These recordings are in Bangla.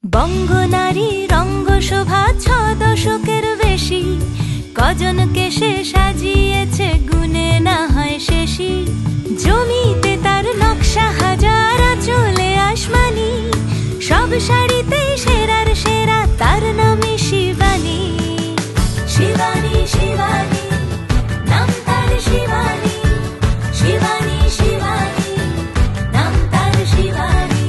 বঙ্গনারী রঙ্গশোভা ৬ দশকের বেশি, কজনকে সে সাজিয়েছে গুনে না হয় শেষই। জমিতে তার নকশা হাজার, চলে আসমানি, সব শাড়িতে সেরার সেরা, তার নামে শিবানী। শিবানী শিবানী নাম তার, শিবানী শিবানী শিবানী নাম তার, শিবানী।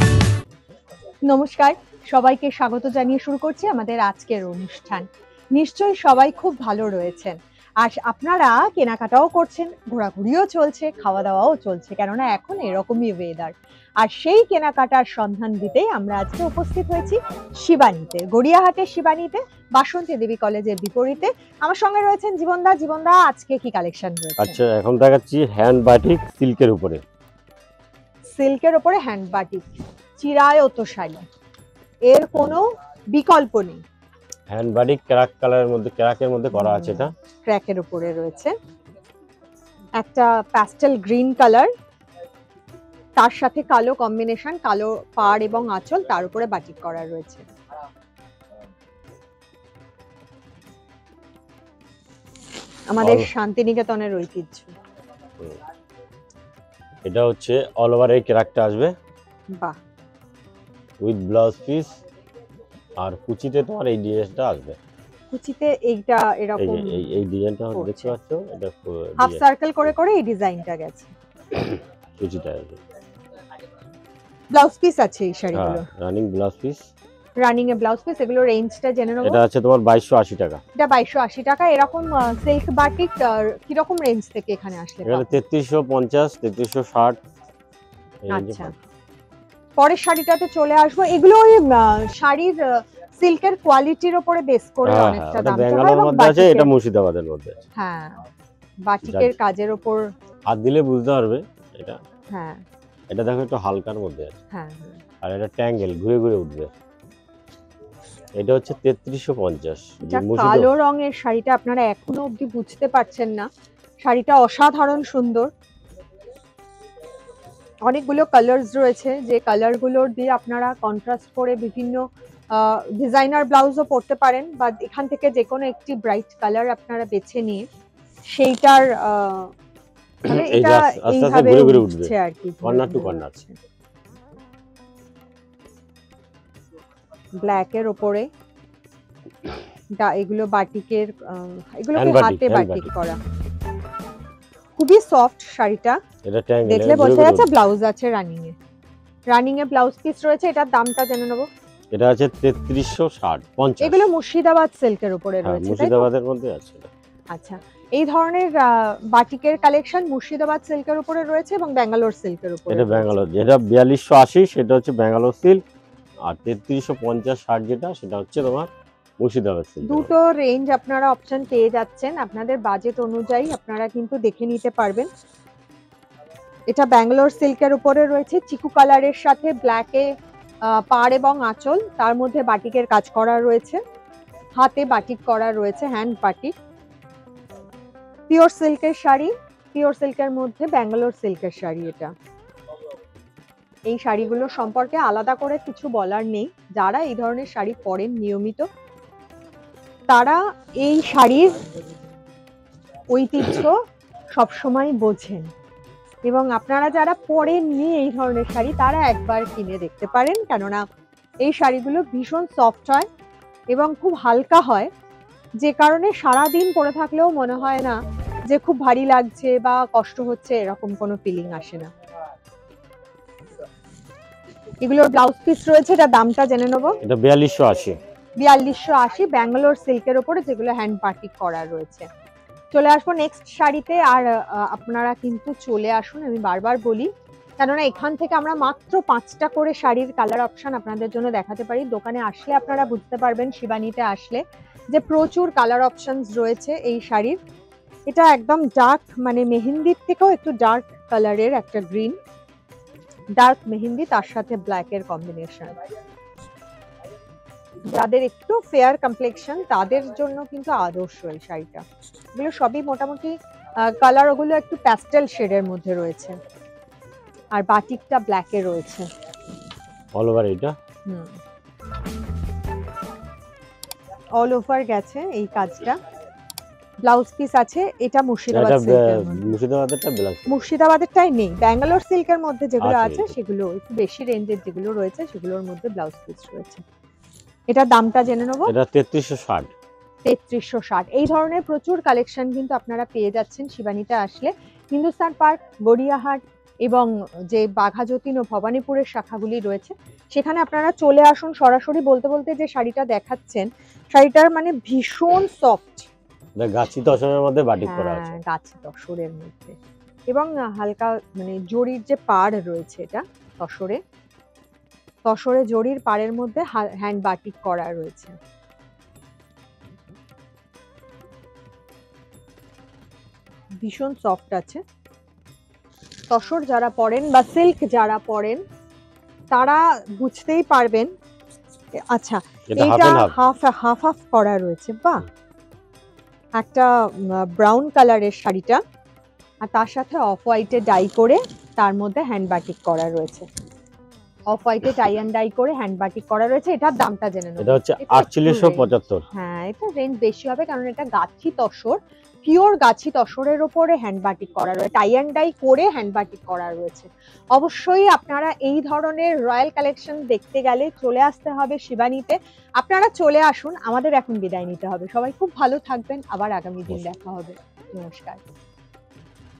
নমস্কার, সবাইকে স্বাগত জানিয়ে শুরু করছি আমাদের আজকের অনুষ্ঠান। নিশ্চয়ই সবাই খুব ভালো রয়েছেন, আর আপনারা কেনাকাটাও করছেন, ঘোরাঘুরিও চলছে, খাওয়া দাওয়াও চলছে, কেননা এখন এরকমই ওয়েদার। আর সেই কেনাকাটার সন্ধান দিতেই আমরা আজকে উপস্থিত হয়েছি শিবানীতে, গড়িয়াহাটের শিবানীতে, বাসন্তী দেবী কলেজের বিপরীতে। আমার সঙ্গে রয়েছেন জীবনদা। জীবনদা, আজকে কি কালেকশন রয়েছে? আচ্ছা, এখন দেখাচ্ছি হ্যান্ড বাটিক সিল্কের উপরে। সিল্কের উপরে হ্যান্ড বাটিক, চিরায়ত শাড়ি, এর কোনো বিকল্প নেই। হ্যান্ড বাটিক ক্র্যাক কালারের মধ্যে, ক্র্যাকের মধ্যে করা আছে। এটা ক্র্যাকের উপরে রয়েছে একটা প্যাস্টেল গ্রিন কালার, তার সাথে কালো কম্বিনেশন, কালো পাড় এবং আঁচল, তার উপরে বাটিক করা রয়েছে। আমাদের শান্তিনিকেতনের ঐতিহ্য। এটা হচ্ছে অল ওভার এই ক্র্যাকটা আসবে, বাহ, উইথ ব্লাউজ পিস। আর কুচিতে তোমার এই ডিজাইনটা আসবে। কুচিতে এইটা এরকম এই ডিজাইনটা দেখতে পাচ্ছ, এটা হাফ সার্কেল করে করে এই ডিজাইনটা গেছে। কুচিটা আসবে, ব্লাউজ পিস আছে এই শাড়িগুলো, রানিং ব্লাউজ পিস। রানিং এ ব্লাউজ পিস। এগুলো রেঞ্জটা জেনে নেব। এটা আছে তোমার 2280 টাকা। এটা 2280 টাকা। এরকম সিল্ক বাটিক কি রকম রেঞ্জ থেকে এখানে আসলে? এখানে 3350, 3360। আচ্ছা, পরের শাড়িটাতে চলে আসবো। এগুলো ওই শাড়ির সিল্কের কোয়ালিটির উপরে বেস করে অনেকটা দাম। বেঙ্গালোর মধ্যে আছে, এটা মুর্শিদাবাদের মধ্যে আছে। হ্যাঁ, বাটিকের কাজের উপর হাত দিলে বুঝতে পারবে এটা। হ্যাঁ, এটা দেখো একটু হালকার মধ্যে আছে। হ্যাঁ, আর এটা ট্যাঙ্গেল ঘুরে ঘুরে উঠবে। এটা হচ্ছে 3350। কালো রঙের শাড়িটা আপনারা এখনো অবধি বুঝতে পারছেন না, শাড়িটা অসাধারণ সুন্দর। অনেকগুলো কালার্স রয়েছে, যে কালারগুলোর দিয়ে আপনারা কন্ট্রাস্ট করে বিভিন্ন ডিজাইনার ব্লাউজও পরতে পারেন, বা এখান থেকে যে কোনো একটি ব্রাইট কালার আপনারা বেছে নিয়ে সেইটার এটা এইভাবে উঠছে আর কি, কর্নার টু কর্নার। ব্ল্যাকের উপরে এগুলো বাটিকের, এগুলো হাতে বাটিক করা, খুবই সফট শাড়িটা। এটা ট্যাঙ্গেল দেখলে বোঝা যাচ্ছে। ব্লাউজ আছে রানিং এ ব্লাউজ পিস রয়েছে। এটার দামটা জেনে নেব। এটা আছে 3360। এগুলো মুর্শিদাবাদ সিল্কের উপরে রয়েছে, মুর্শিদাবাদের মধ্যে আছে। আচ্ছা, এই ধরনের বাটিকের কালেকশন মুর্শিদাবাদ সিল্কের উপরে রয়েছে এবং ব্যাঙ্গালোর সিল্কের উপরে। এটা ব্যাঙ্গালোর, যেটা 4280 সেটা হচ্ছে ব্যাঙ্গালোর সিল্ক, আর 3350-60 যেটা, সেটা হচ্ছে তোমার মুর্শিদাবাদ সিল্ক। দুটো রেঞ্জ আপনারা অপশন পেয়ে যাচ্ছেন, আপনাদের বাজেট অনুযায়ী আপনারা কিন্তু দেখে নিতে পারবেন। এটা ব্যাঙ্গালোর সিল্কের উপরে রয়েছে, চিকু কালারের সাথে ব্ল্যাকে পাড় এবং আঁচল, তার মধ্যে বাটিকের কাজ করা রয়েছে, হাতে বাটিক করা রয়েছে, হ্যান্ড বাটিক। পিওর সিল্কের শাড়ি, পিওর সিল্কের মধ্যে ব্যাঙ্গালোর সিল্কের শাড়ি। এটা এই শাড়িগুলো সম্পর্কে আলাদা করে কিছু বলার নেই। যারা এই ধরনের শাড়ি পরেন নিয়মিত, তারা এই শাড়ির ঐতিহ্য সবসময় বোঝেন, এবং আপনারা যারা পরেননি এই ধরনের শাড়ি, তারা একবার কিনে দেখতে পারেন, কেননা এই শাড়িগুলো ভীষণ সফট হয় এবং খুব হালকা হয়, যে কারণে সারাদিন পরে থাকলেও মনে হয় না যে খুব ভারী লাগছে বা কষ্ট হচ্ছে, এরকম কোনো ফিলিং আসে না। এগুলোর ব্লাউজ পিস রয়েছে, এটা দামটা জেনে নেব। এটা 4280। 4280 ব্যাঙ্গালোর সিল্কের উপরে, যেগুলো হ্যান্ড বাটিক করা রয়েছে। চলে আসবো নেক্সট শাড়িতে। আর আপনারা কিন্তু চলে আসুন, আমি বারবার বলি, কেননা এখান থেকে আমরা মাত্র 5টা করে শাড়ির কালার অপশন আপনাদের জন্য দেখাতে পারি। দোকানে আসলে আপনারা বুঝতে পারবেন, শিবানীতে আসলে, যে প্রচুর কালার অপশনস রয়েছে এই শাড়ির। এটা একদম ডার্ক, মানে মেহেন্দির থেকেও একটু ডার্ক কালারের একটা গ্রিন, ডার্ক মেহেন্দি, তার সাথে ব্ল্যাকের কম্বিনেশন। যাদের একটু ফেয়ার কমপ্লেক্সন, তাদের জন্য কিন্তু আদর্শ এই শাড়িটা। এগুলো সবই মোটামুটি কালার, ওগুলো একটু প্যাস্টেল শেডের মধ্যে রয়েছে, আর বাটিকটা ব্ল্যাকে রয়েছে অল ওভার। এটা অল ওভার গেছে এই কাজটা। ব্লাউজ পিস আছে, এটা মুর্শিদাবাদ এটা সিল্কের মধ্যে। মুর্শিদাবাদেরটা ব্লাউজ। মুর্শিদাবাদেরটাই নেই, ব্যাঙ্গালোর সিল্কের মধ্যে যেগুলো আছে, আছে এটা। সেগুলো একটু বেশি রেঞ্জের যেগুলো রয়েছে সেগুলোর মধ্যে ব্লাউজ পিস রয়েছে। এটা দামটা জেনে নেবো। এটা 3360। 3360। এই ধরনের প্রচুর কালেকশন কিন্তু আপনারা পেয়ে যাচ্ছেন শিবানীতে আসলে। হিন্দুস্তান পার্ক, গড়িয়াহাট এবং যে বাঘাযতীন ও ভবানীপুরের শাখাগুলি রয়েছে সেখানে আপনারা চলে আসুন সরাসরি। বলতে বলতে যে শাড়িটা দেখাচ্ছেন, শাড়িটার মানে ভীষণ সফট, এটা গাছি তসরের মধ্যে বাটিক করা আছে। হ্যাঁ গাছি তসরের মধ্যে, এবং হালকা মানে জরির যে পাড় রয়েছে, এটা তসরে তসরে জরির পাড়ের মধ্যে হ্যান্ড বাটিক করা রয়েছে। ভীষণ সফট আছে। তসর যারা পরেন বা সিল্ক যারা পরেন তারা বুঝতেই পারবেন। আচ্ছা, এটা হাফ এটা এন্ড হাফ। হাফ হাফ করা রয়েছে। বাহ, একটা ব্রাউন কালারের শাড়িটা, আর তার সাথে অফ হোয়াইটে ডাই করে তার মধ্যে হ্যান্ড বাটিক করা রয়েছে। অফ হোয়াইটে টাই অ্যান্ড ডাই করে হ্যান্ড বাটিক করা রয়েছে। এটার দামটা জেনে নেব। এটা হচ্ছে এটা একটু 4875। হ্যাঁ, এটা রেঞ্জ বেশি হবে কারণ এটা গাছি তসর, পিওর গাছি তসরের উপরে হ্যান্ড বাটিক করা রয়েছে, টাই অ্যান্ড ডাই করে হ্যান্ড বাটিক করা রয়েছে। অবশ্যই আপনারা এই ধরনের রয়্যাল কালেকশন দেখতে গেলে চলে আসতে হবে শিবানীতে। আপনারা চলে আসুন, আমাদের এখন বিদায় নিতে হবে। সবাই খুব ভালো থাকবেন, আবার আগামী দিন দেখা হবে। নমস্কার।